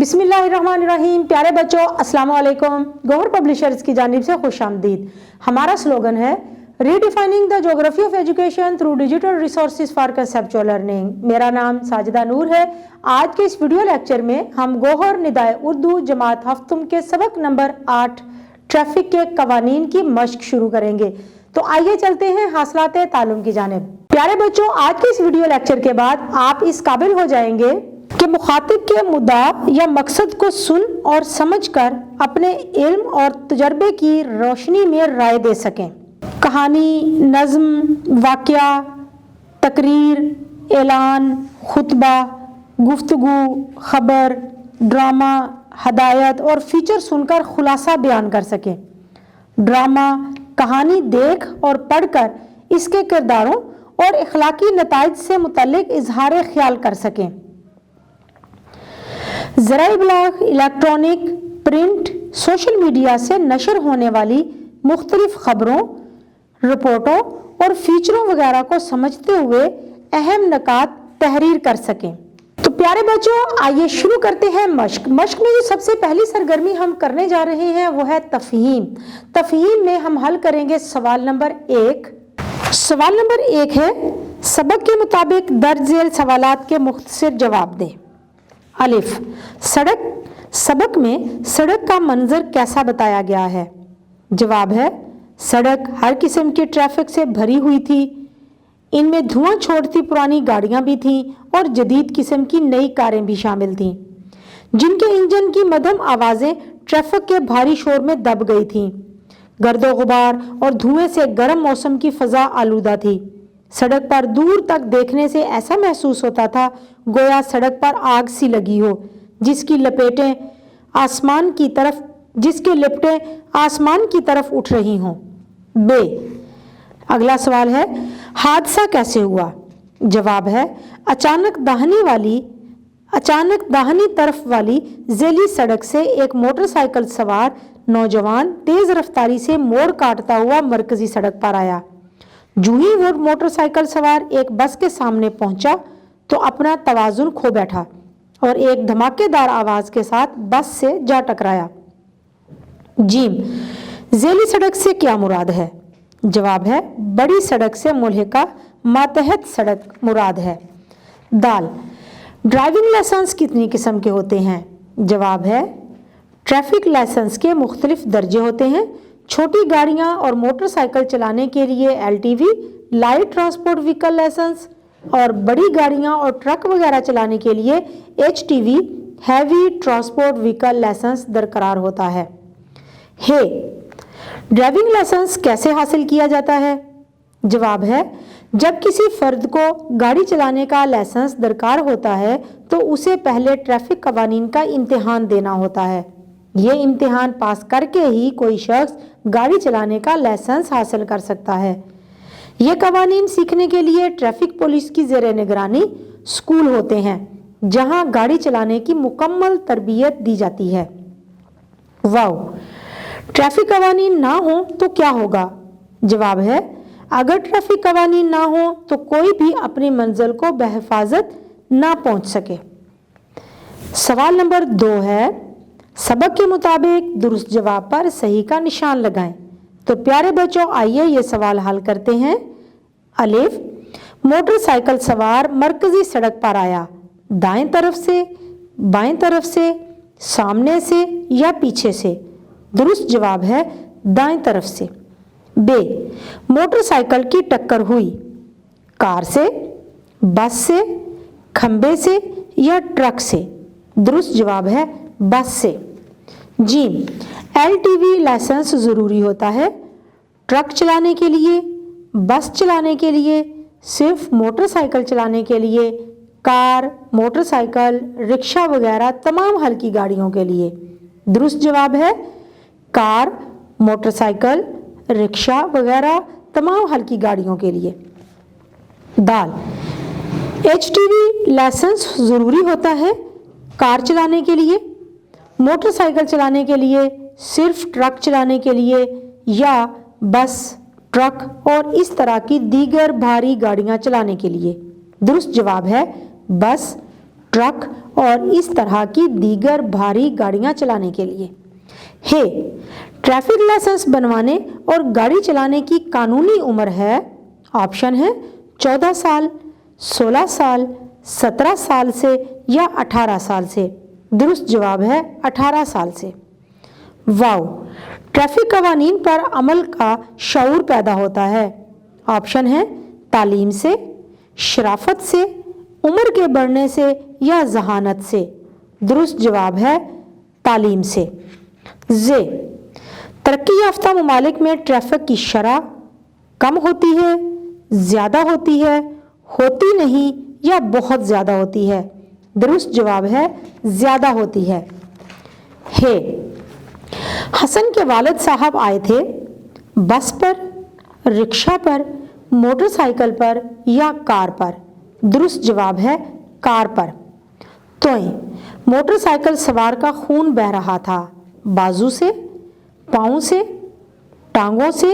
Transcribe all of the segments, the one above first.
बिस्मिल्लाहिर्रहमानिर्रहीम। प्यारे बच्चों, अस्सलाम वालेकुम। गौहर पब्लिशर्स की जानिब से खुश आमदीद। हमारा स्लोगन है redefining the geography of education through digital resources for conceptual learning. मेरा नाम साजिदा नूर है। आज के इस वीडियो लेक्चर में हम गौहर निदाए उर्दू जमात हफ्तुम के सबक नंबर 8 ट्रैफिक के कवानीन की मश्क शुरू करेंगे। तो आइए चलते हैं हासिलाते तालुम की जानिब। प्यारे बच्चों, आज के इस वीडियो लेक्चर के बाद आप इस काबिल हो जाएंगे कि मुखातिब के मुद्दा या मकसद को सुन और समझकर अपने इल्म और तजर्बे की रोशनी में राय दे सकें। कहानी, नज़्म, वाक़या, तकरीर, ऐलान, खुतबा, गुफ्तगू, खबर, ड्रामा, हदायत और फीचर सुनकर खुलासा बयान कर सकें। ड्रामा, कहानी देख और पढ़कर इसके किरदारों और इखलाकी नताइज से मुतल्लिक इजहार ख्याल कर सकें। ज़राए इबलाग, इलेक्ट्रॉनिक, प्रिंट, सोशल मीडिया से नशर होने वाली मुख्तलिफ खबरों, रिपोर्टों और फीचरों वगैरह को समझते हुए अहम नकात तहरीर कर सकें। तो प्यारे बच्चों, आइए शुरू करते हैं मश्क। मश्क में जो सबसे पहली सरगर्मी हम करने जा रहे हैं वो है तफहीम। तफहीम में हम हल करेंगे सवाल नंबर 1। सवाल नंबर 1 है, सबक के मुताबिक दर्ज झेल सवालात के मुख्तसर जवाब दें। अलिफ, सबक में सड़क का मंजर कैसा बताया गया है? जवाब है, सड़क हर किस्म की ट्रैफिक से भरी हुई थी। इनमें धुआं छोड़ती पुरानी गाड़ियां भी थीं और जदीद किस्म की नई कारें भी शामिल थीं, जिनके इंजन की मध्यम आवाज़ें ट्रैफिक के भारी शोर में दब गई थीं। गर्दो गुबार और धुएं से गर्म मौसम की फ़ज़ा आलूदा थी। सड़क पर दूर तक देखने से ऐसा महसूस होता था गोया सड़क पर आग सी लगी हो, जिसकी लिपटें आसमान की तरफ उठ रही हों। बे, अगला सवाल है, हादसा कैसे हुआ? जवाब है, अचानक दाहिनी तरफ वाली ज़ेली सड़क से एक मोटरसाइकिल सवार नौजवान तेज रफ्तारी से मोड़ काटता हुआ मरकजी सड़क पर आया। जूं ही वो मोटरसाइकिल सवार एक बस के सामने पहुंचा तो अपना तवाजुन खो बैठा और एक धमाकेदार आवाज के साथ बस से जा टकराया। जीम, ज़ेली सड़क से क्या मुराद है? जवाब है, बड़ी सड़क से मुल्हिका मातहत सड़क मुराद है। दाल, ड्राइविंग लाइसेंस कितनी किस्म के होते हैं? जवाब है, ट्रैफिक लाइसेंस के मुख्तलिफ दर्जे होते हैं। छोटी गाड़ियां और मोटरसाइकिल चलाने के लिए LTV light transport vehicle licence और बड़ी गाड़ियां और ट्रक वगैरह चलाने के लिए HTV heavy transport vehicle licence दरकार होता है। हे, ड्राइविंग लाइसेंस कैसे हासिल किया जाता है? जवाब है, जब किसी फर्द को गाड़ी चलाने का लाइसेंस दरकार होता है तो उसे पहले ट्रैफिक कवानीन का इम्तिहान देना होता है। ये इम्तिहान पास करके ही कोई शख्स गाड़ी चलाने का लाइसेंस हासिल कर सकता है। ये कवानीन सीखने के लिए ट्रैफिक पुलिस की ज़ेरे निगरानी स्कूल होते हैं, जहां गाड़ी चलाने की मुकम्मल तरबियत दी जाती है। वाओ, ट्रैफिक कवानीन ना हो तो क्या होगा? जवाब है, अगर ट्रैफिक कवानीन ना हो तो कोई भी अपनी मंजिल को बहिफाजत ना पहुंच सके। सवाल नंबर 2 है, सबक के मुताबिक दुरुस्त जवाब पर सही का निशान लगाएं। तो प्यारे बच्चों, आइए ये सवाल हल करते हैं। अलिफ, मोटरसाइकिल सवार मरकजी सड़क पर आया, दाएं तरफ से, बाएं तरफ से, सामने से या पीछे से? दुरुस्त जवाब है, दाएं तरफ से। बे, मोटरसाइकिल की टक्कर हुई, कार से, बस से, खंबे से या ट्रक से? दुरुस्त जवाब है, बस से। जी, LTV लाइसेंस ज़रूरी होता है ट्रक चलाने के लिए, बस चलाने के लिए, सिर्फ मोटरसाइकिल चलाने के लिए, कार, मोटरसाइकिल, रिक्शा वगैरह तमाम हल्की गाड़ियों के लिए? दुरुस्त जवाब है, कार, मोटरसाइकिल, रिक्शा वगैरह तमाम हल्की गाड़ियों के लिए। दाल, HTV लाइसेंस ज़रूरी होता है कार चलाने के लिए, मोटरसाइकिल चलाने के लिए, सिर्फ ट्रक चलाने के लिए या बस, ट्रक और इस तरह की दीगर भारी गाड़ियां चलाने के लिए? दुरुस्त जवाब है, बस, ट्रक और इस तरह की दीगर भारी गाड़ियां चलाने के लिए। हे, ट्रैफिक लाइसेंस बनवाने और गाड़ी चलाने की कानूनी उम्र है, ऑप्शन है 14 साल, 16 साल, 17 साल से या 18 साल से। दुरुस्त जवाब है 18 साल से। वाओ, ट्रैफिक कवानीन पर अमल का शऊर पैदा होता है, ऑप्शन है तालीम से, शराफत से, उम्र के बढ़ने से या जहानत से। दुरुस्त जवाब है तालीम से। जे, तरक्की याफ्ता ममालिक में ट्रैफिक की शरह कम होती है, ज़्यादा होती है, होती नहीं या बहुत ज़्यादा होती है। दुरुस्त जवाब है ज़्यादा होती है। हे, हसन के वालिद साहब आए थे बस पर, रिक्शा पर, मोटरसाइकिल पर या कार पर। दुरुस्त जवाब है कार पर। तोय, मोटरसाइकिल सवार का खून बह रहा था, बाजू से, पाँव से, टांगों से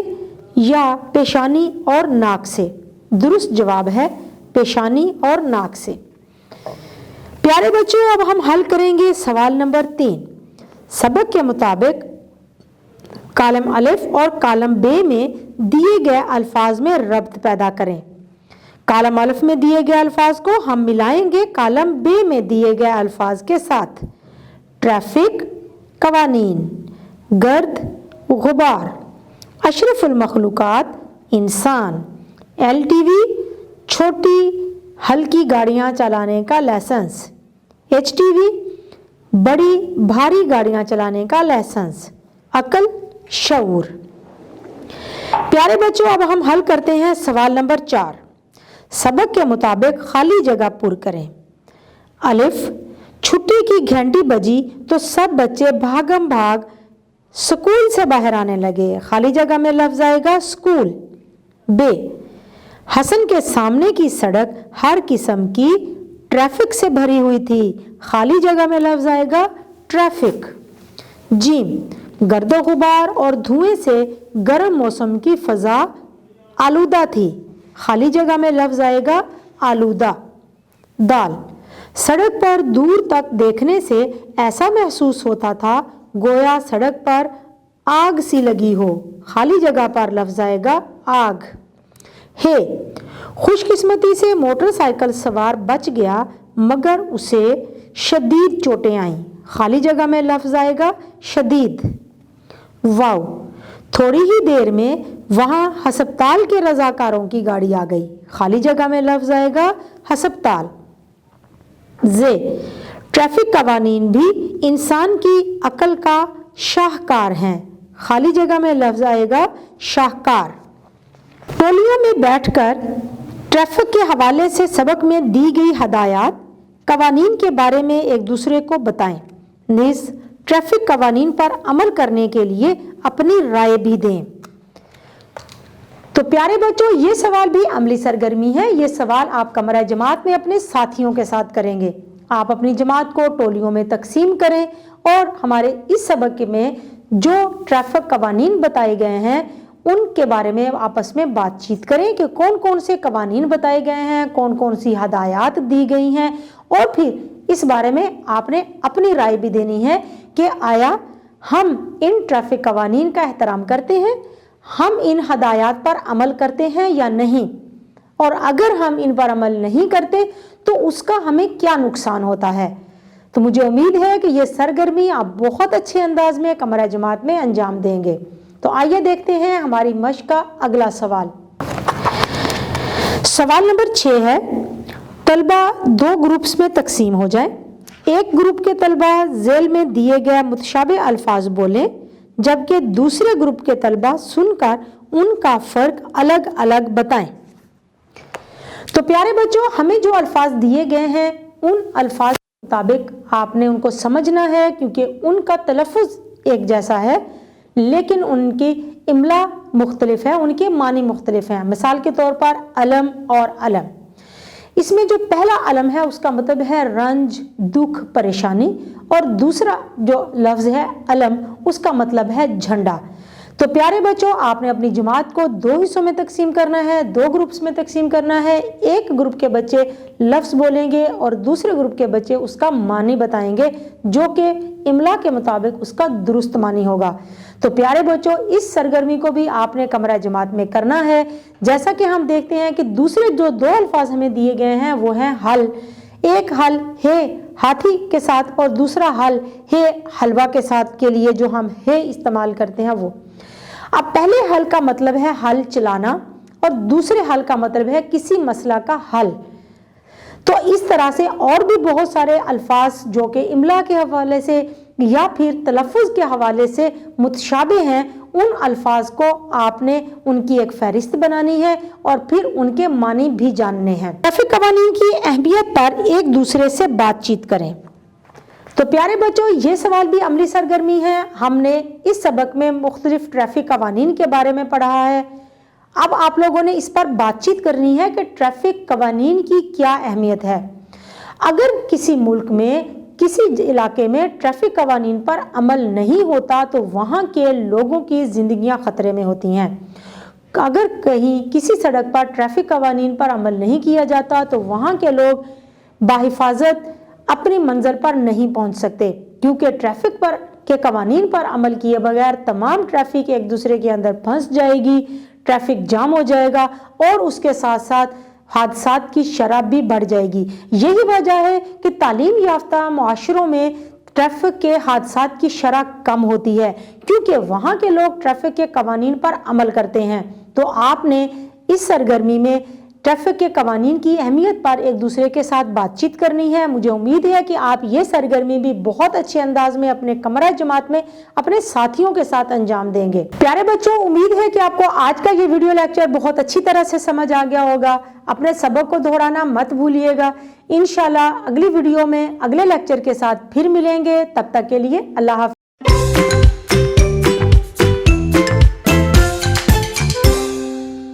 या पेशानी और नाक से। दुरुस्त जवाब है पेशानी और नाक से। प्यारे बच्चों, अब हम हल करेंगे सवाल नंबर 3। सबक के मुताबिक कॉलम अलिफ और कॉलम बे में दिए गए अल्फाज में रब्त पैदा करें। कॉलम अलिफ में दिए गए अल्फाज को हम मिलाएंगे कॉलम बे में दिए गए अल्फाज के साथ। ट्रैफिक, कवानीन, गर्द, गुबार, अशरफुल मखलूकात, इंसान, LTV, छोटी हल्की गाड़ियां चलाने का लाइसेंस, HTV, बड़ी भारी गाड़ियां चलाने का लाइसेंस, अकल, शऊर। प्यारे बच्चों, अब हम हल करते हैं सवाल नंबर 4। सबक के मुताबिक खाली जगह पुर करें। अलिफ, छुट्टी की घंटी बजी तो सब बच्चे भागम भाग स्कूल से बाहर आने लगे। खाली जगह में लफ्ज आएगा स्कूल। बे, हसन के सामने की सड़क हर किस्म की ट्रैफिक से भरी हुई थी। खाली जगह में लफ्ज आएगा ट्रैफिक। जीम, गर्दो गुबार और धुएं से गर्म मौसम की फजा आलूदा थी। खाली जगह में लफ्ज आएगा आलूदा। दाल, सड़क पर दूर तक देखने से ऐसा महसूस होता था गोया सड़क पर आग सी लगी हो। खाली जगह पर लफ्ज आएगा आग। हे, खुशकिस्मती से मोटरसाइकिल सवार बच गया मगर उसे शदीद चोटें आईं। खाली जगह में लफ्ज आएगा शदीद। वाओ, थोड़ी ही देर में वहां हस्पताल के रजाकारों की गाड़ी आ गई। खाली जगह में लफ्ज आएगा हस्पताल। जे, ट्रैफिक कवानीन भी इंसान की अकल का शाहकार हैं। खाली जगह में लफ्ज आएगा शाहकार। टोलियों में बैठकर ट्रैफिक के हवाले से सबक में दी गई हदायत कवानीन के बारे में एक दूसरे को बताएं। नीज़ ट्रैफिक कवानीन पर अमल करने के लिए अपनी राय भी दें। तो प्यारे बच्चों, ये सवाल भी अमली सरगर्मी है। ये सवाल आप कमरा जमात में अपने साथियों के साथ करेंगे। आप अपनी जमात को टोलियों में तकसीम करें और हमारे इस सबक में जो ट्रैफिक कवानीन बताए गए हैं उनके बारे में आपस में बातचीत करें कि कौन कौन से कवानीन बताए गए हैं, कौन कौन सी हदायत दी गई हैं, और फिर इस बारे में आपने अपनी राय भी देनी है कि आया हम इन ट्रैफिक कवानीन का एहतराम करते हैं, हम इन हदायत पर अमल करते हैं या नहीं, और अगर हम इन पर अमल नहीं करते तो उसका हमें क्या नुकसान होता है। तो मुझे उम्मीद है कि ये सरगर्मी आप बहुत अच्छे अंदाज में कमरा जमात में अंजाम देंगे। तो आइए देखते हैं हमारी मश्क का अगला सवाल। सवाल नंबर 6 है, तलबा 2 ग्रुप्स में तकसीम हो जाए। एक ग्रुप के तलबा झेल में दिए गए मुतशाबे अल्फाज बोलें, जबकि दूसरे ग्रुप के तलबा सुनकर उनका फ़र्क अलग अलग बताएं। तो प्यारे बच्चों, हमें जो अल्फाज दिए गए हैं उन अल्फाज के मुताबिक आपने उनको समझना है, क्योंकि उनका तलफ़ुज़ एक जैसा है लेकिन उनकी इमला मुख्तलिफ है, उनके मानी मुख्तलिफ हैं। मिसाल के तौर पर अलम और अलम, इसमें जो पहला अलम है उसका मतलब है रंज, दुख, परेशानी, और दूसरा जो लफ्ज़ है अलम उसका मतलब है झंडा। तो प्यारे बच्चों, आपने अपनी जमात को 2 हिस्सों में तकसीम करना है, 2 ग्रुप्स में तकसीम करना है। एक ग्रुप के बच्चे लफ्ज़ बोलेंगे और दूसरे ग्रुप के बच्चे उसका मानी बताएंगे, जो कि इमला के मुताबिक उसका दुरुस्त मानी होगा। तो प्यारे बच्चों, इस सरगर्मी को भी आपने कमरा जमात में करना है। जैसा कि हम देखते हैं कि दूसरे जो 2 अल्फाज हमें दिए गए हैं वो हैं हल। एक हल है हाथी के साथ और दूसरा हल है हलवा के साथ के लिए जो हम है इस्तेमाल करते हैं वो। अब पहले हल का मतलब है हल चलाना और दूसरे हल का मतलब है किसी मसला का हल। तो इस तरह से और भी बहुत सारे अल्फाज जो कि इमला के हवाले से या फिर तलफ़ुज़ के हवाले से मुतशाबे हैं, उन अल्फाज को आपने उनकी एक फहरिस्त बनानी है और फिर उनके मानी भी जानने हैं। ट्रैफिक कवानीन की अहमियत पर एक दूसरे से बातचीत करें। तो प्यारे बच्चों, ये सवाल भी अमली सरगर्मी है। हमने इस सबक में मुख्तलिफ ट्रैफिक कवानीन के बारे में पढ़ा है। अब आप लोगों ने इस पर बातचीत करनी है कि ट्रैफिक कवानीन की क्या अहमियत है। अगर किसी मुल्क में किसी इलाके में ट्रैफिक कवानीन पर अमल नहीं होता तो वहाँ के लोगों की ज़िंदगियाँ ख़तरे में होती हैं। अगर कहीं किसी सड़क पर ट्रैफिक कवानीन पर अमल नहीं किया जाता तो वहाँ के लोग बाहिफाजत अपनी मंजिल पर नहीं पहुँच सकते, क्योंकि ट्रैफिक पर के कवानीन पर अमल किए बगैर तमाम ट्रैफिक एक दूसरे के अंदर फंस जाएगी, ट्रैफिक जाम हो जाएगा और उसके साथ साथ हादसात की शरह भी बढ़ जाएगी। यही वजह है कि तालीम याफ्ता मुआशरों में ट्रैफिक के हादसात की शरह कम होती है, क्योंकि वहाँ के लोग ट्रैफिक के कवानीन पर अमल करते हैं। तो आपने इस सरगर्मी में ट्रैफिक के कवानीन की अहमियत पर एक दूसरे के साथ बातचीत करनी है। मुझे उम्मीद है कि आप ये सरगर्मी भी बहुत अच्छे अंदाज में अपने कमरा जमात में अपने साथियों के साथ अंजाम देंगे। प्यारे बच्चों, उम्मीद है कि आपको आज का ये वीडियो लेक्चर बहुत अच्छी तरह से समझ आ गया होगा। अपने सबक को दोहराना मत भूलिएगा। इंशाल्लाह अगली वीडियो में अगले लेक्चर के साथ फिर मिलेंगे। तब तक के लिए अल्लाह हाफ़िज़।